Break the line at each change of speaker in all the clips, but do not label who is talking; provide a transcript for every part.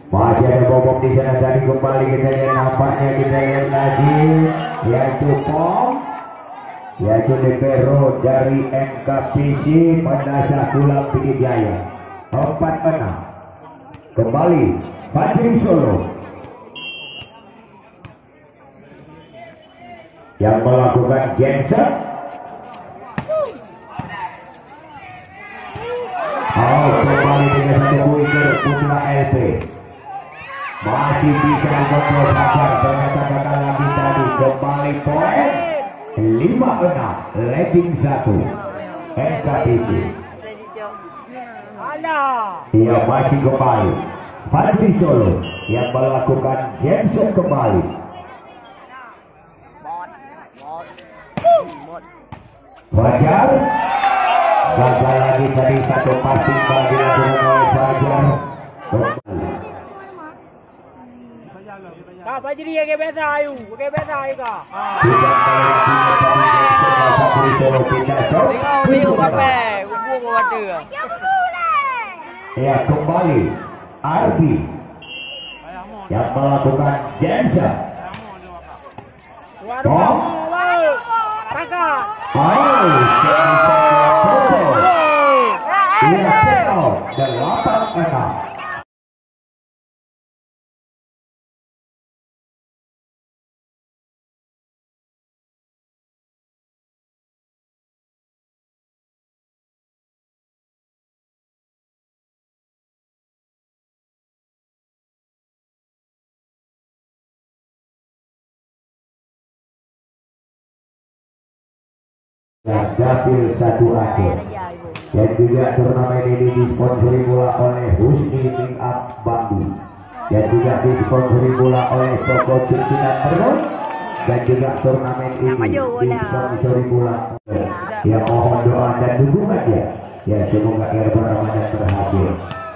Masih ada bobok di sana tadi kembali kita lihat nampaknya kita lihat lagi yaitu Pom yaitu libero dari NKPC Madrasah Pulang Pidijaya 4-6 kembali Fajri Solo yang melakukan genset. Kembali dengan satu winger Putra LP masih bisa kontrol Fajar, ternyata gagal lagi tadi. Kembali poin 5-6 leading 1 NKPC. Ia masih kembali Fajri Solo yang melakukan genset kembali. Fajar gagal lagi tadi, satu passing bagi dilakukan oleh Fajar.
Kak Fajri ya kayak biasa ayu kak.
Ya kembali Arbi yang melakukan genset. Dapil 1 Aceh dan juga turnamen ini disponsori pula oleh Husni Make Up Bambi dan juga disponsori pula oleh toko Cicilan Perut dan juga turnamen ini disponsori pula yang mohon doa dan dukungannya ya semoga akhir Ramadan berhasil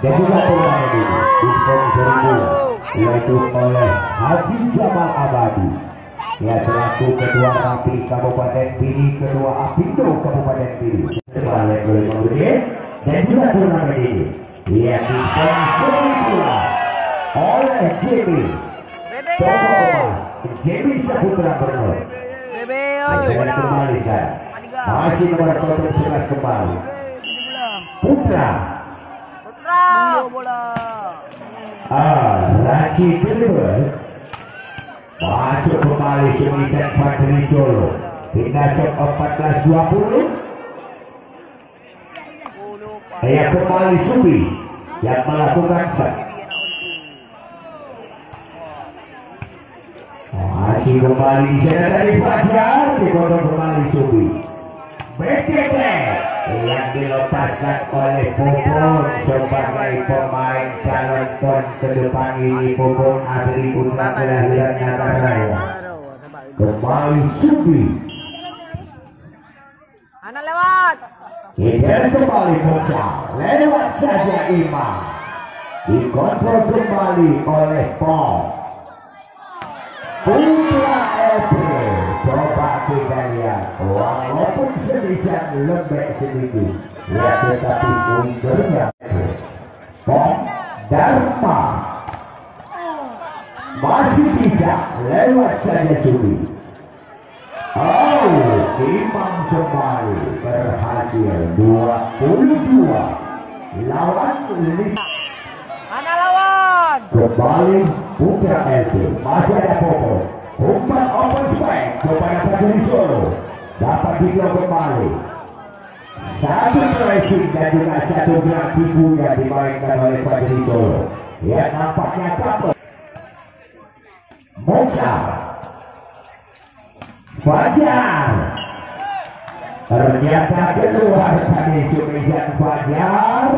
dan juga turnamen ini disponsori pula yaitu oleh Haji Jamal Abadi ya selaku Ketua Rapi Kabupaten Pidi, Ketua Apindo Kabupaten Pidi. Sebalik oleh Maudie dan juga turnamen ini ya disponsori pula oleh Jimmy Jimmy Saputra Bernol. Kembali saya masih nomor 11 kembali Putra Raci Deliver masuk kembali Semisan Fajri Solo hingga set 14-20. Ia kembali Subi yang melakukan set. Masih kembali di sana dari Fajar dikodok kembali Subi. BTT yang dilepaskan oleh Popon sebagai pemain calon ton ke depan ini. Popon asli putra kelahiran Nagaraya. Kembali Subi.
Anak lewat.
Kejar kembali Musa, lewat saja Imam. Dikontrol kembali oleh Pom. Putra April, coba kita lihat, walaupun sedikit lembek sedikit, ya tetapi unggulnya Pom Dharma masih bisa lewat saja Subi. Imam kembali berhasil 22 lawan 5.
Mana lawan?
Kembali Putra LP masih ada Popon. Umpan open strike kepada Fajri Solo dapat digelar kembali. Satu pressing dan juga satu gerak tipu yang dimainkan oleh Fajri Solo. Ya nampaknya kabel. Moksa Fajar ternyata keluar tadi Semisan Fajar.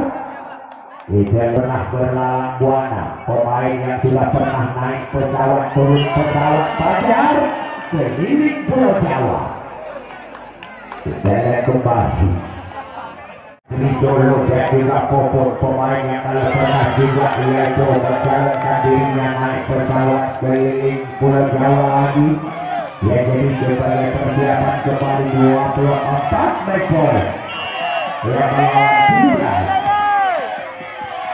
Tidak pernah berlalang buana pemain yang sudah pernah naik pesawat turun pesawat Fajar keliling Pulau Jawa. Kita lihat kembali di Solo dan juga Popon pemain yang kalau pernah juga yaitu mencalonkan dirinya naik pesawat keliling Pulau Jawa lagi. Ya jadi sebagai persiapan kembali 24 match point yang melawan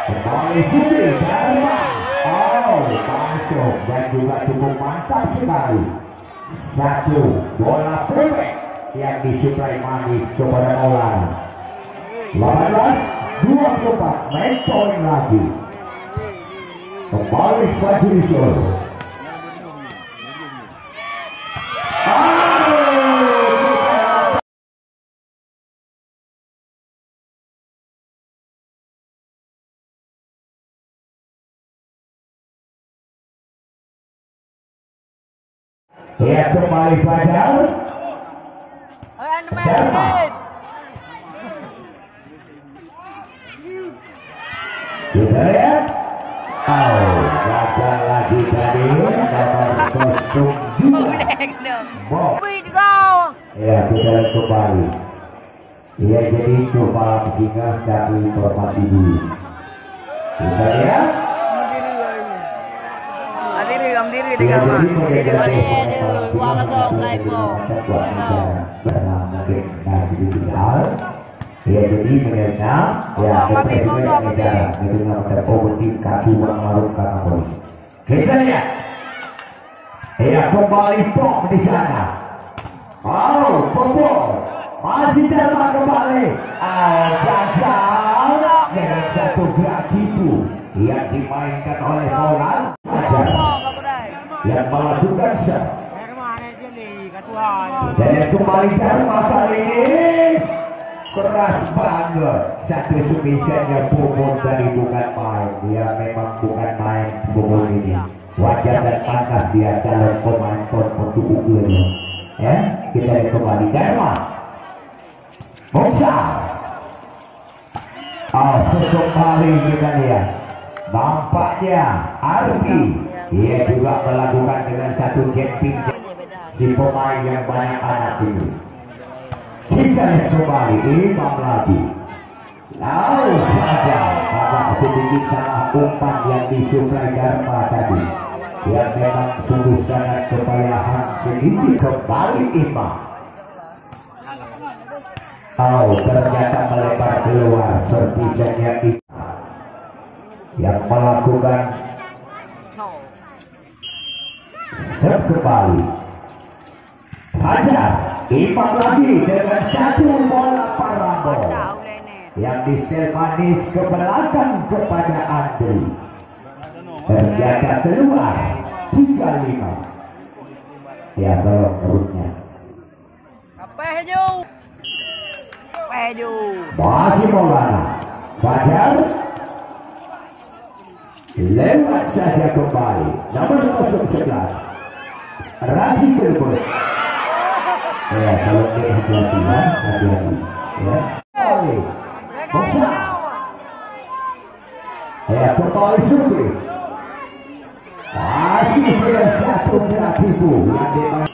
Kembali Subi Dharma. Oh, masuk dan juga cukup mantap sekali. Satu bola pendek yang disuplai manis kepada Maulana. 18-24, main poin lagi. Kembali Fajri Solo. Ya, kembali Fajar. Kita lihat. Oh, gagal lagi tadi. Nomor kostum 2. Bob. Ya, kita lihat kembali. Ya, jadi coba singgah dari Permati dulu. Kita lihat.
Diri di kamar.
Ya, jadi mereka ya negara dengan pada kompetisi kaki melakukan apa? Kita lihat. Ya, kembali Pop di sana. Oh, Pop masih Dharma kembali. Gagal dengan satu gerak tipu yang dimainkan oleh Maulana yang melakukan set. Dan yang kembali Dharma kali ini keras banget. Satu semisanya Bobon tadi bukan main. Dia memang bukan main Bobon ini. Wajar dan pantas dia calon pemain untuk ukurannya. Ya, kita lihat kembali Dharma. Moksa. Oh, kembali kita lihat. Nampaknya Arfi dia juga melakukan dengan satu jumping si pemain yang banyak anak ini. Kita lihat kembali Imam lagi. Lalu saja agak sedikit salah umpan yang disuplai Dharma tadi. Yang memang sungguh sangat kepayahan sedikit kembali Imam. Oh, ternyata melebar keluar servisanya Imam yang melakukan set kembali. Hajar Imam lagi dengan satu bola parabol yang disel manis ke belakang kepada Andri. Ternyata keluar 35. Ya, belum perutnya. Masih Maulana. Fajar lewat saja kembali. Nomor 11 Razi Telepon. Ya, kalau dia hati-hati ya, hati-hati ya. Moksa. Ya, kembali Subi. Masih dengan satu gerak tipu yang dimana.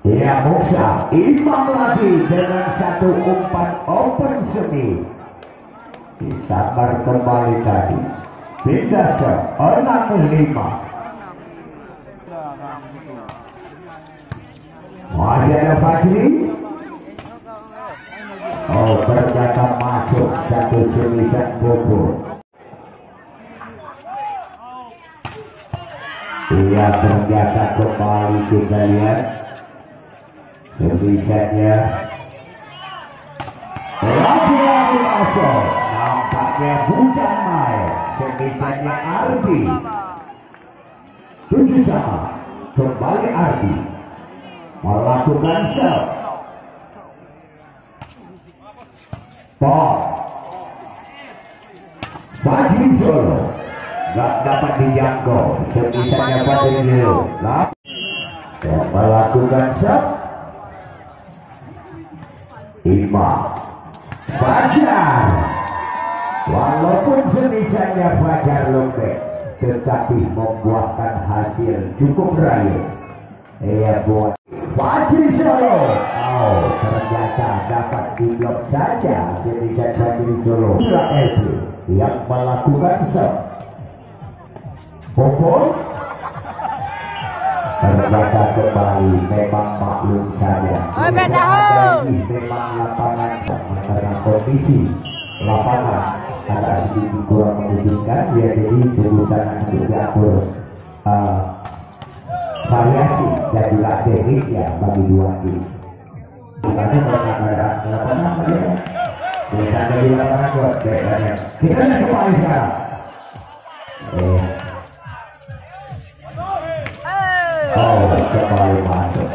Ya, Moksa. Imam lagi dengan satu umpan open semi. Disabar kembali tadi. Pindah set 65. Masih ada Fajri. Oh, ternyata masuk satu semisan Bobon. Iya, ternyata kembali kita lihat semisannya. Lagi-lagi masuk. Nampaknya bukan main. Semisannya Ardi. 7 sama. Kembali Ardi melakukan serve. Pop Fajri Solo nggak dapat dijangkau. Semisanya Fajri Solo melakukan serve. Imam Fajar, walaupun semisanya Fajar lembek, tetapi membuahkan hasil cukup raya. Ya, buat Fajri Solo. Oh, ternyata dapat diblok saja semisal Fajri Solo. Yang melakukan serve. Bobon ternyata kembali memang maklum saja. Memang lapangan karena kondisi lapangan agak sedikit kurang memungkinkan, ya jadi kebutuhan untuk diatur variasi dan juga teknik ya bagi dua tim. Karena keadaan lapangan saja, biasanya di lapangan buat baiknya. Kita lihat kembali sekarang. Kembali masuk.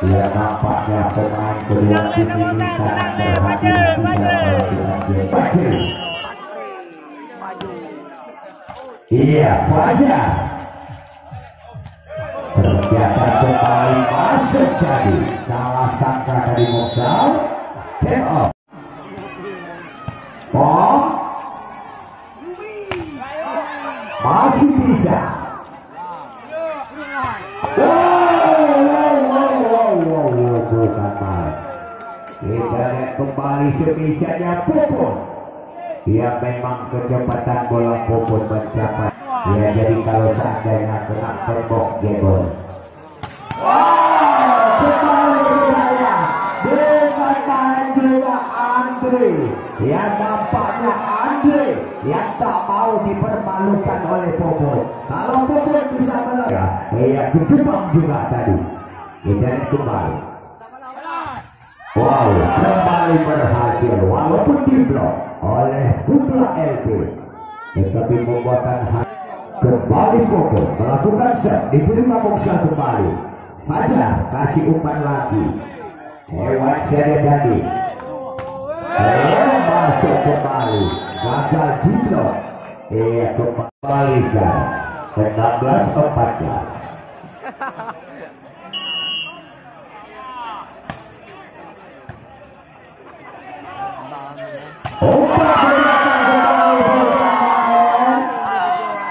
Ya nampaknya pemain kedua tim ini sangat berhati-hati. Iya, Fajar ternyata kembali masuk jadi salah sangka dari Moksal. Take off. Masih bisa. Bukan main. Kita lihat kembali sebisanya Popon. Dia memang kecepatan bola Popon mencapai. Ya jadi kalau seandainya kena tembok jebol. Kembali saya dengan main juga Andre. Ya nampaknya Andre yang tak mau dipermalukan oleh Popon. Kalau Popon bisa melakukan, ya kejebak juga tadi. Kita kembali. Wow, kembali berhasil walaupun diblok oleh Putra LP, tetapi membuatkan kembali fokus melakukan set, diberi Moksal kembali. Fajar kasih umpan lagi. Hewan saya tadi. Masuk kembali, gagal diblok. Kembali sekarang 16-14.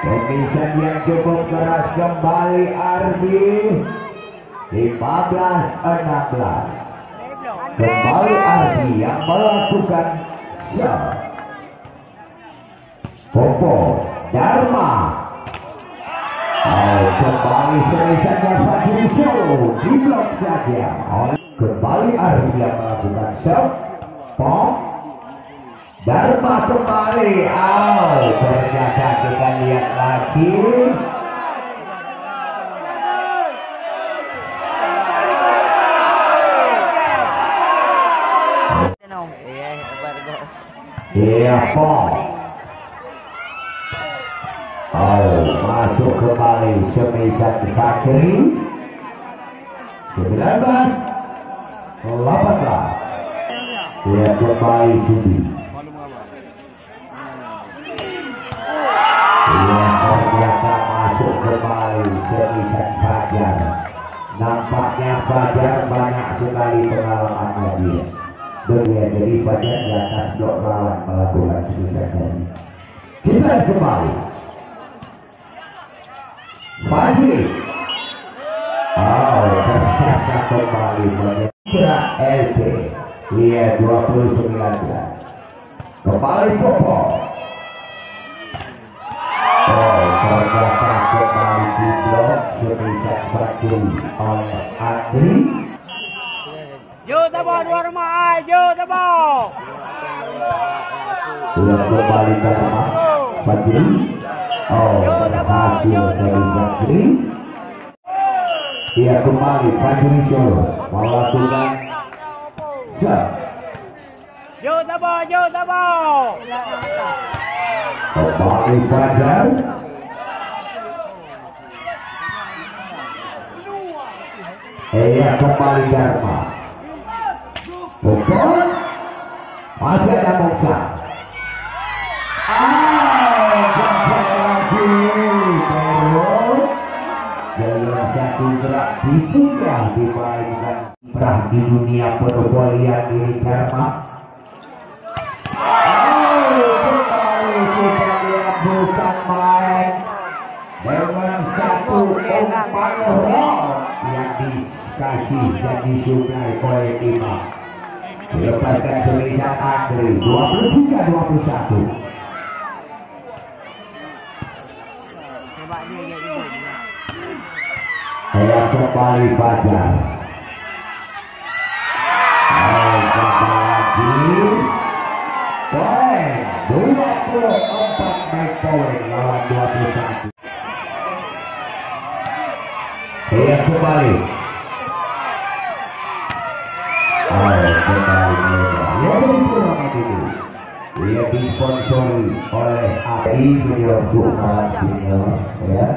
Pemisahan yang cukup keras kembali Ardi 15-16. Kembali Ardi yang melakukan shot. Popo Dharma. Kembali serisannya Fajri Show diblok saja. Kembali Ardi yang melakukan shot. Pop Dharma kembali. Ternyata kita lihat lagi. Iya, Pop. Masuk kembali semisan Fajri 19-18. Dia kembali Sudi. Dia ternyata masuk kembali semisan Fajar. Nampaknya Fajar banyak sekali pengalamannya dia. Jadi Fajar di atas blok lawan melakukan semisan tadi. Kita kembali. Fajri. Ternyata kembali Putra LP. Dia 29. Kembali Popo. Ternyata kembali di blok sebisa Fajri oleh Andri.
Yo tabo dua rumah, yo tabo.
Sudah kembali ke rumah Fajri. Berhasil dari Fajri. Dia kembali Fajri Solo melakukan shot.
Yo tabo, yo tabo.
Kembali Fajar. Kembali Dharma. Popon. Masih ada Moksal. Dalam satu gerak ditunda dimainkan perah di dunia perpolian diri Dharma. Kembali kita lihat bukan main dengan satu umpan roh yang dikasih dan disukai oleh Imam. Dilepaskan tulisan Andri 23-21. Saya kembali Fajar. Kembali lagi. Boleh lihat kembali. Kembali ya di turnamen ini ia disponsori oleh AI Junior Jurnal Senior ya.